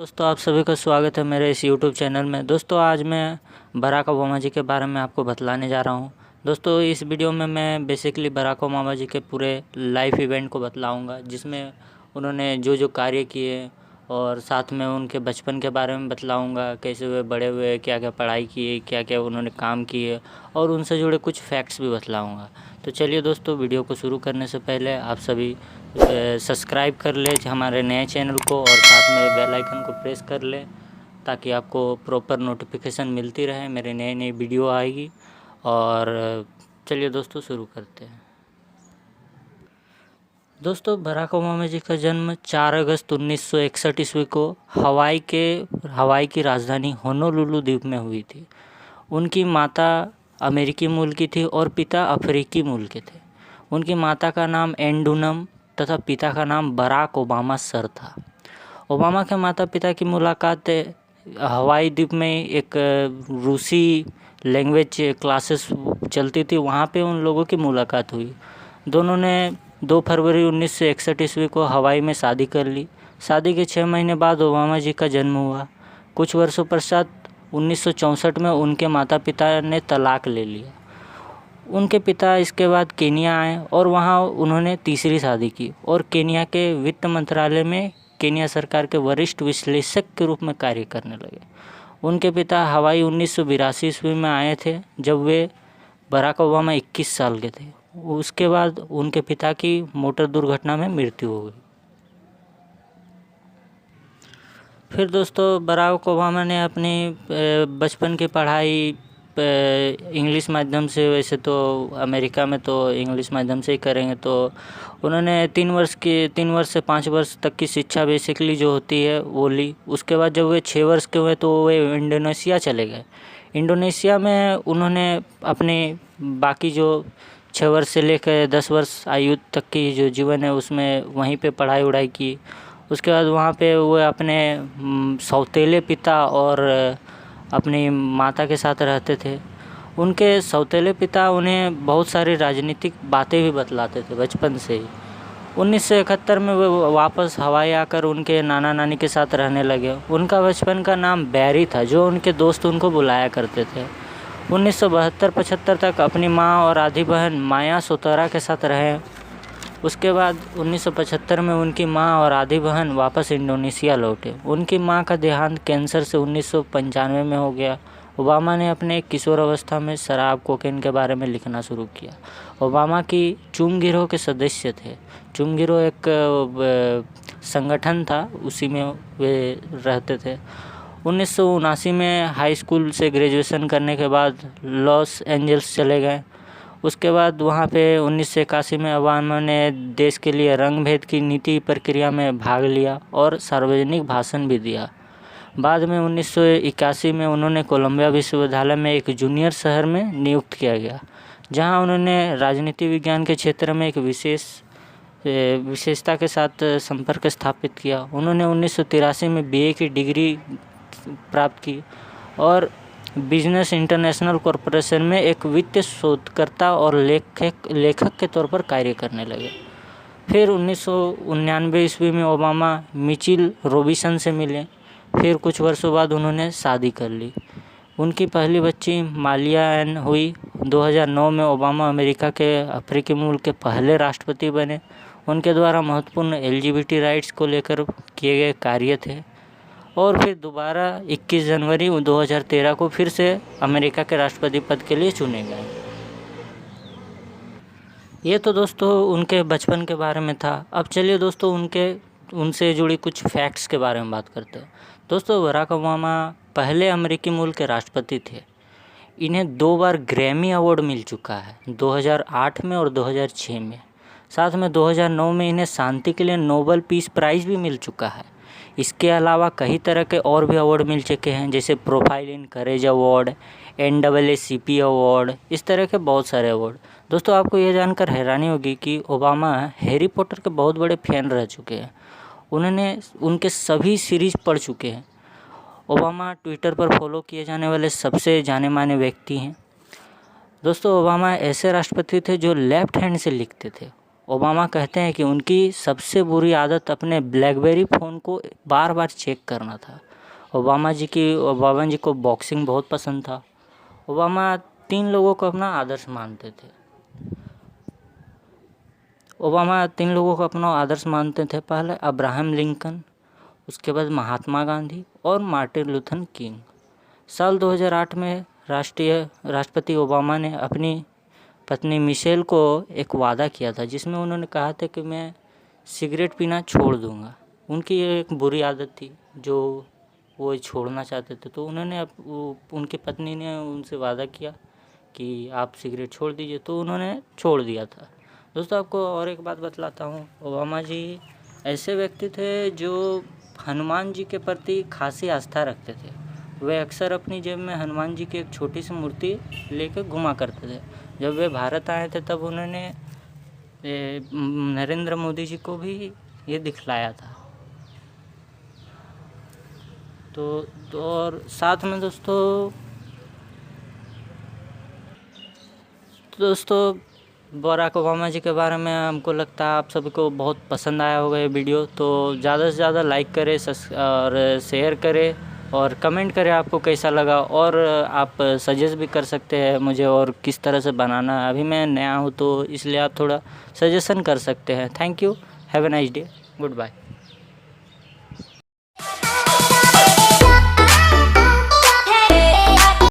दोस्तों आप सभी का स्वागत है मेरे इस YouTube चैनल में। दोस्तों आज मैं बराक ओबामा जी के बारे में आपको बतलाने जा रहा हूं। दोस्तों इस वीडियो में मैं बेसिकली बराक ओबामा जी के पूरे लाइफ इवेंट को बतलाऊंगा, जिसमें उन्होंने जो जो कार्य किए और साथ में उनके बचपन के बारे में बतलाऊंगा, कैसे वे बड़े हुए, क्या क्या पढ़ाई किए, क्या क्या उन्होंने काम किए और उनसे जुड़े कुछ फैक्ट्स भी बतलाऊँगा। तो चलिए दोस्तों, वीडियो को शुरू करने से पहले आप सभी सब्सक्राइब कर ले हमारे नए चैनल को और साथ में बेल आइकन को प्रेस कर ले, ताकि आपको प्रॉपर नोटिफिकेशन मिलती रहे, मेरे नई नई वीडियो आएगी। और चलिए दोस्तों शुरू करते हैं। दोस्तों बराक ओबामा जी का जन्म 4 अगस्त 1961 ईस्वी को हवाई की राजधानी होनोलुलु द्वीप में हुई थी। उनकी माता अमेरिकी मूल की थी और पिता अफ्रीकी मूल के थे। उनकी माता का नाम एन डूनम तथा पिता का नाम बराक ओबामा सर था। ओबामा के माता पिता की मुलाकात हवाई द्वीप में एक रूसी लैंग्वेज क्लासेस चलती थी, वहाँ पे उन लोगों की मुलाकात हुई। दोनों ने 2 फरवरी 1961 ईस्वी को हवाई में शादी कर ली। शादी के 6 महीने बाद ओबामा जी का जन्म हुआ। कुछ वर्षों पश्चात 1964 में उनके माता पिता ने तलाक ले लिया। उनके पिता इसके बाद केनिया आए और वहाँ उन्होंने तीसरी शादी की और केनिया के वित्त मंत्रालय में केनिया सरकार के वरिष्ठ विश्लेषक के रूप में कार्य करने लगे। उनके पिता हवाई 1982 ईस्वी में आए थे, जब वे बराक ओबामा 21 साल के थे। उसके बाद उनके पिता की मोटर दुर्घटना में मृत्यु हो गई। फिर दोस्तों बराक ओबामा ने अपनी बचपन की पढ़ाई इंग्लिश माध्यम से, वैसे तो अमेरिका में तो इंग्लिश माध्यम से ही करेंगे, तो उन्होंने 3 वर्ष से 5 वर्ष तक की शिक्षा बेसिकली जो होती है वो ली। उसके बाद जब वे 6 वर्ष के हुए तो वे इंडोनेशिया चले गए। इंडोनेशिया में उन्होंने अपने बाकी जो 6 वर्ष से लेकर 10 वर्ष आयु तक की जो जीवन है उसमें वहीं पे पढ़ाई वढ़ाई की। उसके बाद वहाँ पे वो अपने सौतेले पिता और अपनी माता के साथ रहते थे। उनके सौतेले पिता उन्हें बहुत सारी राजनीतिक बातें भी बतलाते थे बचपन से ही। 1971 में वो वापस हवाई आकर उनके नाना नानी के साथ रहने लगे। उनका बचपन का नाम बैरी था, जो उनके दोस्त उनको बुलाया करते थे। 1972-75 तक अपनी माँ और आधी बहन माया सोतरा के साथ रहे। उसके बाद 1975 में उनकी माँ और आधी बहन वापस इंडोनेशिया लौटे। उनकी माँ का देहांत कैंसर से 1995 में हो गया। ओबामा ने अपने किशोर अवस्था में शराब कोकेन के बारे में लिखना शुरू किया। ओबामा की चूम गिरोह के सदस्य थे। चूम गिरोह एक संगठन था, उसी में वे रहते थे। 1979 में हाई स्कूल से ग्रेजुएशन करने के बाद लॉस एंजल्स चले गए। उसके बाद वहाँ पे 1981 में ओबामा ने देश के लिए रंग भेद की नीति प्रक्रिया में भाग लिया और सार्वजनिक भाषण भी दिया। बाद में 1981 में उन्होंने कोलंबिया विश्वविद्यालय में एक जूनियर शहर में नियुक्त किया गया, जहाँ उन्होंने राजनीति विज्ञान के क्षेत्र में एक विशेषता के साथ संपर्क स्थापित किया। उन्होंने 1983 में BA की डिग्री प्राप्त की और बिजनेस इंटरनेशनल कॉरपोरेशन में एक वित्तीय शोधकर्ता और लेखक के तौर पर कार्य करने लगे। फिर 1999 ईस्वी में ओबामा मिचेल रॉबिन्सन से मिले। फिर कुछ वर्षों बाद उन्होंने शादी कर ली। उनकी पहली बच्ची मालिया एन हुई। 2009 में ओबामा अमेरिका के अफ्रीकी मूल के पहले राष्ट्रपति बने। उनके द्वारा महत्वपूर्ण LGBT राइट्स को लेकर किए गए कार्य थे। और फिर दोबारा 21 जनवरी 2013 को फिर से अमेरिका के राष्ट्रपति पद के लिए चुने गए। ये तो दोस्तों उनके बचपन के बारे में था। अब चलिए दोस्तों उनसे जुड़ी कुछ फैक्ट्स के बारे में बात करते हैं। दोस्तों बराक ओबामा पहले अमेरिकी मूल के राष्ट्रपति थे। इन्हें 2 बार ग्रैमी अवार्ड मिल चुका है, 2008 में और 2006 में। साथ में 2009 में इन्हें शांति के लिए नोबेल पीस प्राइज़ भी मिल चुका है। इसके अलावा कई तरह के और भी अवार्ड मिल चुके हैं, जैसे profile in courage award, NAACP award, इस तरह के बहुत सारे अवार्ड। दोस्तों आपको ये जानकर हैरानी होगी कि ओबामा हैरी पॉटर के बहुत बड़े फैन रह चुके हैं। उन्होंने उनके सभी सीरीज पढ़ चुके हैं। ओबामा ट्विटर पर फॉलो किए जाने वाले सबसे जाने माने व्यक्ति हैं। दोस्तों ओबामा ऐसे राष्ट्रपति थे जो लेफ्ट हैंड से लिखते थे ओबामा कहते हैं कि उनकी सबसे बुरी आदत अपने ब्लैकबेरी फ़ोन को बार बार चेक करना था। ओबामा जी को बॉक्सिंग बहुत पसंद था। ओबामा 3 लोगों को अपना आदर्श मानते थे। ओबामा 3 लोगों को अपना आदर्श मानते थे। पहले अब्राहम लिंकन, उसके बाद महात्मा गांधी और मार्टिन लूथर किंग। साल 2008 में राष्ट्रपति ओबामा ने अपनी पत्नी मिशेल को एक वादा किया था, जिसमें उन्होंने कहा था कि मैं सिगरेट पीना छोड़ दूंगा। उनकी ये एक बुरी आदत थी जो वो छोड़ना चाहते थे, तो उनकी पत्नी ने उनसे वादा किया कि आप सिगरेट छोड़ दीजिए, तो उन्होंने छोड़ दिया था। दोस्तों, आपको और एक बात बतलाता हूँ। ओबामा जी ऐसे व्यक्ति थे जो हनुमान जी के प्रति खासी आस्था रखते थे। वे अक्सर अपनी जेब में हनुमान जी की एक छोटी सी मूर्ति लेकर घुमा करते थे। जब वे भारत आए थे तब उन्होंने नरेंद्र मोदी जी को भी ये दिखलाया था। तो और साथ में दोस्तों बराक ओबामा जी के बारे में हमको लगता है आप सभी को बहुत पसंद आया होगा ये वीडियो। तो ज़्यादा से ज़्यादा लाइक करें और शेयर करें और कमेंट करें आपको कैसा लगा, और आप सजेस्ट भी कर सकते हैं मुझे और किस तरह से बनाना है। अभी मैं नया हूँ तो इसलिए आप थोड़ा सजेशन कर सकते हैं। Thank you, have a nice day, good bye.